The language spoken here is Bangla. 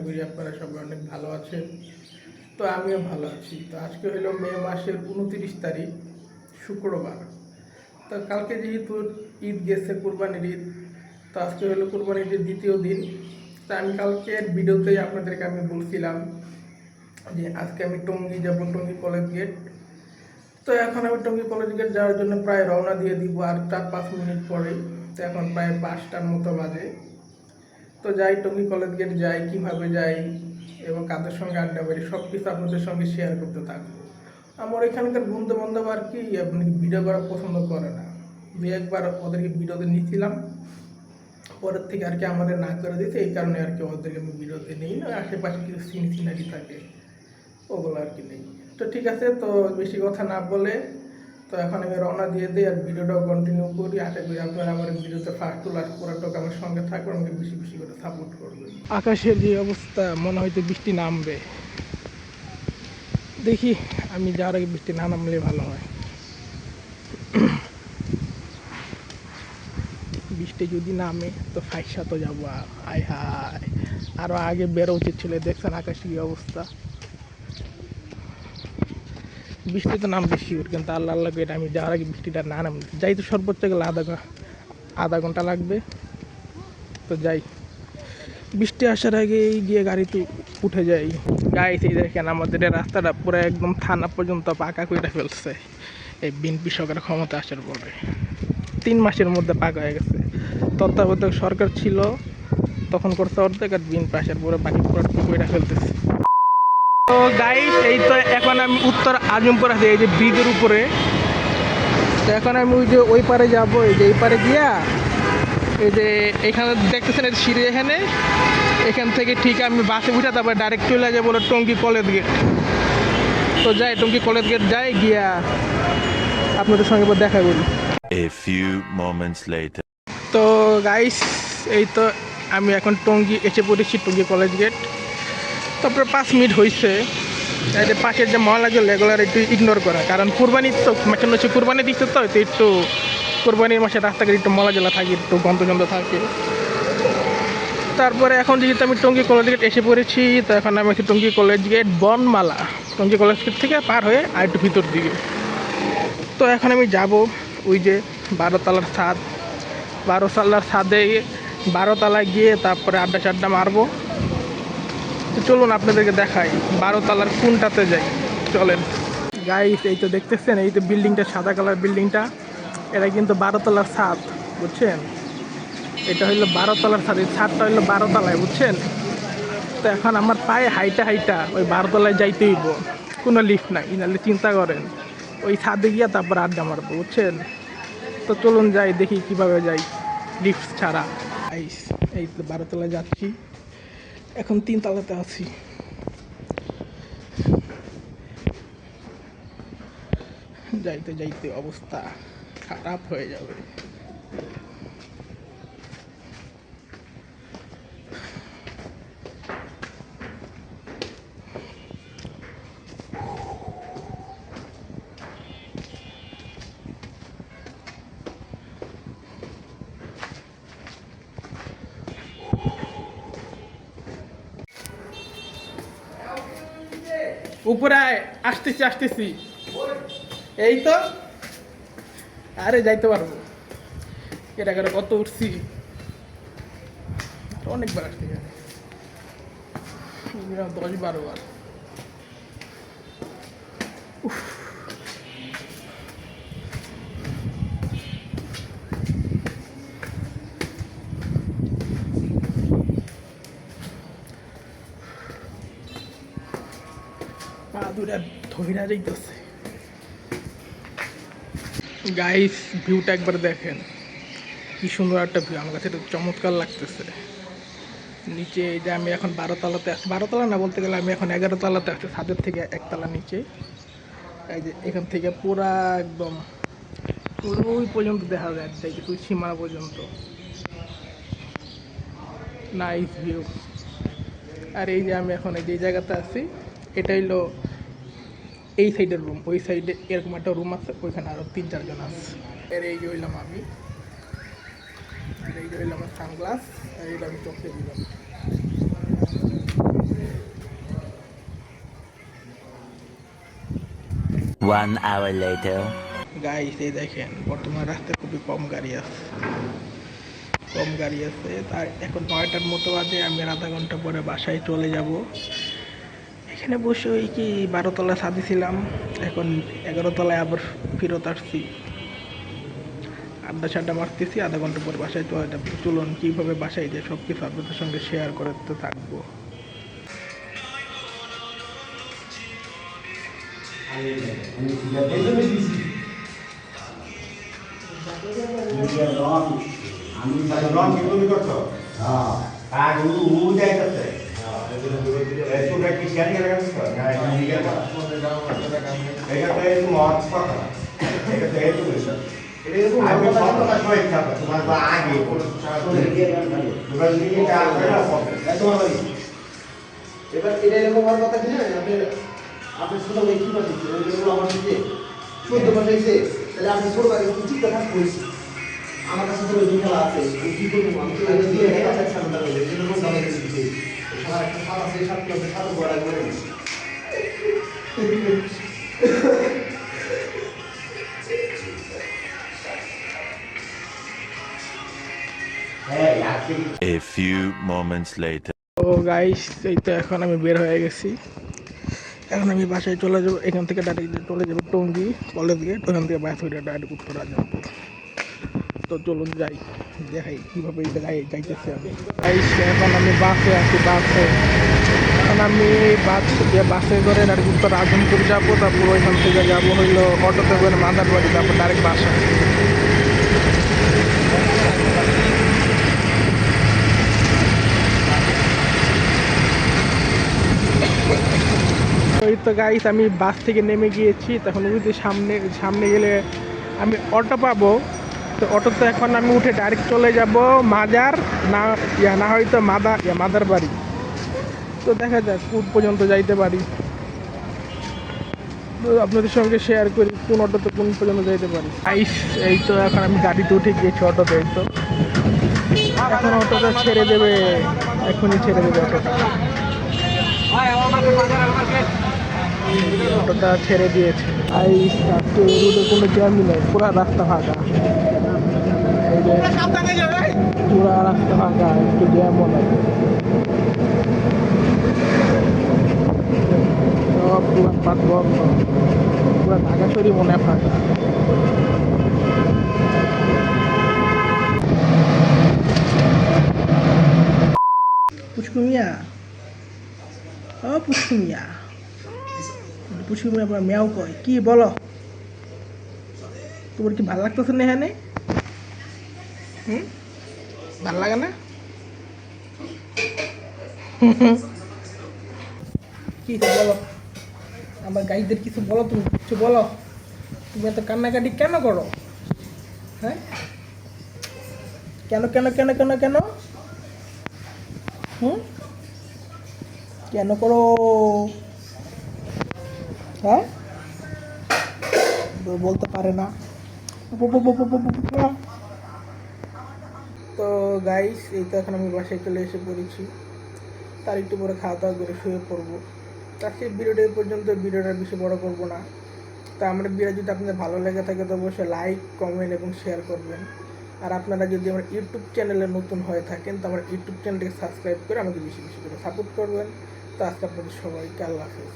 করি আপনারা সবাই অনেক ভালো আছেন। তো আমিও ভালো আছি। তো আজকে হলো মে মাসের 29 তারিখ, শুক্রবার। তো কালকে যেহেতু ঈদ গেছে, কুরবানির ঈদ, তো আজকে হলো কুরবানির ঈদের দ্বিতীয় দিন। তো আমি কালকের ভিডিওতেই আপনাদেরকে আমি বলছিলাম যে আজকে আমি টঙ্গী যাব, টঙ্গী কলেজ গেট। তো এখন আমি টঙ্গী কলেজ গেট যাওয়ার জন্য প্রায় রওনা দিয়ে দিব আর 4-5 মিনিট পরেই। তো এখন প্রায় 5টার মতো বাজে। তো যাই, টঙ্গী কলেজ গেট যাই, কীভাবে যাই এবং কাদের সঙ্গে আড্ডা মারি সব কিছু আপনাদের সঙ্গে শেয়ার করতে থাকবো। আমার এখানকার বন্ধু বান্ধব আর কি আপনি ভিডিও করা পছন্দ করে না। দুই একবার ওদেরকে ভিডিওতে নিয়েছিলাম, পরের থেকে আর কি আমাদের না করে দিতে, এই কারণে আর কি ওদেরকে আমি ভিডিওতে নেই না। আশেপাশে কিছু সিনারি থাকে, ওগুলো আর কি নেই। তো ঠিক আছে, তো বেশি কথা না বলে তো এখন আমি রওনা দিয়ে দিই আর ভিডিওটাও কন্টিনিউ করি। আশা করি আপনারা আমার ভিডিওতে ফার্স্ট টু লাস্ট পুরোটাকে আমার সঙ্গে থাকবেন, আমাকে বেশি বেশি করে সাপোর্ট করবেন। আকাশের যে অবস্থা, মনে হয়তো বৃষ্টি নামবে। দেখি, আমি যাওয়ার আগে বৃষ্টি না নামলে ভালো হয়। বৃষ্টি যদি নামে তো ফাইসা তো যাবো। আয় হায়, আরও আগে বেরো উচিত ছিল। দেখছেন আকাশের কি অবস্থা। বৃষ্টি তো নামবে শিওর, কিন্তু আল্লাহ আল্লাহ করে আমি যাওয়ার আগে বৃষ্টিটা না নাম যাই। তো সর্বোচ্চ গেলে আধা ঘন্টা লাগবে। তো যাই, বৃষ্টি আসার আগে গিয়ে গাড়িতে উঠে যাই। গাইস, এই দেখেন আমাদের এই রাস্তাটা পুরো একদম থানা পর্যন্ত পাকা করে ফেলছে এই বিএনপি সরকার ক্ষমতা আসার পরে। 3 মাসের মধ্যে পাকা হয়ে গেছে। তত্ত্বাবধায়ক সরকার ছিল তখন করছে অর্ধেক, আর বিএনপি আসার পরে বাকি পুরো করে ফেলতেছে। তো গাইস, এই তো এখন আমি উত্তর আজমপুর আছি, এই যে ব্রিজের উপরে। তো এখন আমি ওই পারে যাব। এই যে এই পারে গিয়া, এই যে এখানে দেখতেছেন এই সিঁড়ি, এখান থেকে ঠিক আমি বাসে উঠে তারপরে ডাইরেক্ট চলে যাবো টঙ্গী কলেজ গেট। তো যাই, টঙ্গী কলেজ গেট যাই, গিয়া আপনাদের সঙ্গে দেখা করি। A few moments later. তো গাইস, এই তো আমি এখন টঙ্গী এসে পড়েছি, টঙ্গী কলেজ গেট। তারপরে 5 মিনিট হয়েছে। এই যে পাশের যে মহলাগুলো, এগুলোর একটু ইগনোর করা, কারণ কুরবানির তো মাসের হচ্ছে, কুরবানি দিচ্ছে তো একটু কুরবানির মাসে রাস্তাঘাট একটু মলাজলা থাকে, একটু গন্ধ থাকে। তারপরে এখন যেহেতু আমি টঙ্গী কলেজ গেট এসে পড়েছি, তো এখন আমি আছি Tongi college gate Bonmala. Tongi college gate থেকে পার হয়ে আর একটু ভিতর দিকে। তো এখন আমি যাব ওই যে 12 তলার ছাদ, 12 তলার ছাদে, 12 তলায় গিয়ে তারপরে আড্ডা মারবো। তো চলুন আপনাদেরকে দেখাই 12 তলার কোনটাতে যাই, চলেন। গাইস, এই তো দেখতেছেন, এই তো বিল্ডিংটা, সাদা কালার বিল্ডিংটা, এটা কিন্তু 12 তলার ছাদ, বুঝছেন। এটা হইলো 12 তলার ছাদ, এই ছাদটা হইলো 12 তলায়, বুঝছেন। তো এখন আমার পায়ে হাইটা ওই 12 তলায় যাইতে হইব, কোনো লিফট নাই, নাহলে চিন্তা করেন ওই ছাদে গিয়া তারপর আড্ডা মারবো, বুঝছেন। তো চলুন যাই, দেখি কিভাবে যাই লিফট ছাড়া। এই তো 12 তলায় যাচ্ছি, এখন 3 তলাতে আছি। যাইতে অবস্থা খারাপ হয়ে যাবে। উপরে আসতেছি। এই তো, আরে যাইতে পারবো। এটা করে কত উঠছি, অনেকবার আসতে গেছে, 10-12 বার। পা দুটা ধইরা যাইতেছে। গাইস, ভিউটা একবার দেখেন, কি সুন্দর একটা ভিউ, আমার কাছে এটা চমৎকার লাগতেছে। নিচে এই যে আমি এখন 12 তলাতে আছি, 12 তলা না বলতে গেলে আমি এখন 11 তলাতে আছি, ছাদের থেকে 1 তলা নিচে। এই যে এখান থেকে পুরা একদম ওই পর্যন্ত দেখা যায়, দেখি তুই সীমানা পর্যন্ত, নাইস ভিউ। আর এই যে আমি এখন যে জায়গাতে আছি, এটা হইলো এই সাইডের রুম, ওই সাইডে এরকম একটা রুম আছে, ওইখানে আরও 3-4 জন আছে। আর এই যে হইলাম আমি, আর এই যে হইলাম আমার সানগ্লাস, আর এইটা আমি চোখে দিলাম। 1 hour later. গাইস এই দেখেন বর্তমান রাস্তায় খুবই কম গাড়ি আছে তার এখন 9টার মতো বাজে। আমি আর আধা ঘন্টা পরে বাসায় চলে যাব। এখানে বসে ওই কি 12তলা ছাদে ছিলাম, এখন 11তলায় আবার ফেরত আসছি। আড্ডা সাড্ডা মারতেছি, আধা ঘন্টা পরে বাসায় চলে যাবো। চলুন কীভাবে বাসায় যে সব কিছু আপনাদের সঙ্গে শেয়ার করতে থাকবো। এবার এটা এরকম হওয়ার কথা কি না, আপনি ছোট ভাই কি পাঠিয়েছে আমার দিকে 14 পাঠাইছে, তাহলে আপনি ছোট ভাই উচিত কথা বলছি। আমার কাছে তো ওই খেলা আছে, কি করবো আমি তো এটা দিয়ে এটা কাছে সামনে দেবো, এরকম কথা বলছি। সবার একটা সাত আছে, সাত আছে, সাত বড় করে A few moments later. তো গাইস এই তো এখন আমি বের হয়ে গেছি। এখন আমি বাসায় চলে যাবো। এখান থেকে ডাইরেক্ট চলে যাবো টঙ্গী কলেজ গেট, ওখান থেকে বাস হয়ে ডাইরেক্ট উত্তরা যাবো। তো চলুন যাই, দেখাই কীভাবে এই জায়গায় যাইতেছি আমি। গাইস এখন আমি বাসে আছি। এখন আমি বাসে করে ডাইরেক্ট উত্তর আজমপুর যাবো। তারপর ওইখান থেকে যাবো হইলো অটোতে করে মাদারবাড়ি, তারপর ডাইরেক্ট বাসা। ওই তো গাইস আমি বাস থেকে নেমে গিয়েছি। তখন ওই যে সামনে গেলে আমি অটো পাবো। তো অটোতে এখন আমি উঠে ডাইরেক্ট চলে যাব মাজার, না হয়তো মাদার বাড়ি। তো দেখা যাক কোন পর্যন্ত যাইতে পারি। তো আপনাদের সঙ্গে শেয়ার করি কোন অটোতে কোন পর্যন্ত যাইতে পারি। গাইস এই তো এখন আমি গাড়িতে উঠে গিয়েছি অটোতে। এই তো এখন অটোটা ছেড়ে দেবে, এখনই ছেড়ে দেবে অটোটা। অটোটা ছেড়ে দিয়েছে। আজকে রোডে কোনো জ্যামই নেই, পুরা রাস্তা ফাঁকা। এই যে পুরা রাস্তা ফাঁকা, একটু জ্যামও নেই। সব দোকানপাট বন্ধ, পুরা ঢাকা শরীর মনে হয় ফাঁকা। পুষ্কুমিয়া, ও পুষ্কুমিয়া, পুষ্কুমিয়া আপনার মেয়াও কয় কি বলো? তোমার কি ভালো লাগতেছে না এখানে? ভাল লাগে না? কি বলো, আমার গাইদের কিছু বলো, তুমি কিছু বলো। তুমি এত কান্নাকাটি কেন করো? হ্যাঁ, কেন কেন কেন কেন কেন কেন করো? হ্যাঁ, বলতে পারে না। তো গাইস এই তো এখন আমি বাসায় চলে এসে পড়েছি। তার একটু পরে খাওয়া দাওয়া করে শুয়ে পড়বো। আজকে ভিডিওটা এই পর্যন্ত, ভিডিওটা বেশি বড় করবো না। তো আমার ভিডিও যদি আপনাদের ভালো লেগে থাকে তো অবশ্যই লাইক, কমেন্ট এবং শেয়ার করবেন। আর আপনারা যদি আমার ইউটিউব চ্যানেলে নতুন হয়ে থাকেন তো আমার ইউটিউব চ্যানেলটিকে সাবস্ক্রাইব করে আমাকে বেশি বেশি করে সাপোর্ট করবেন। তো আজকে আপনাদের সবাইকে আল্লাহ হাফেজ।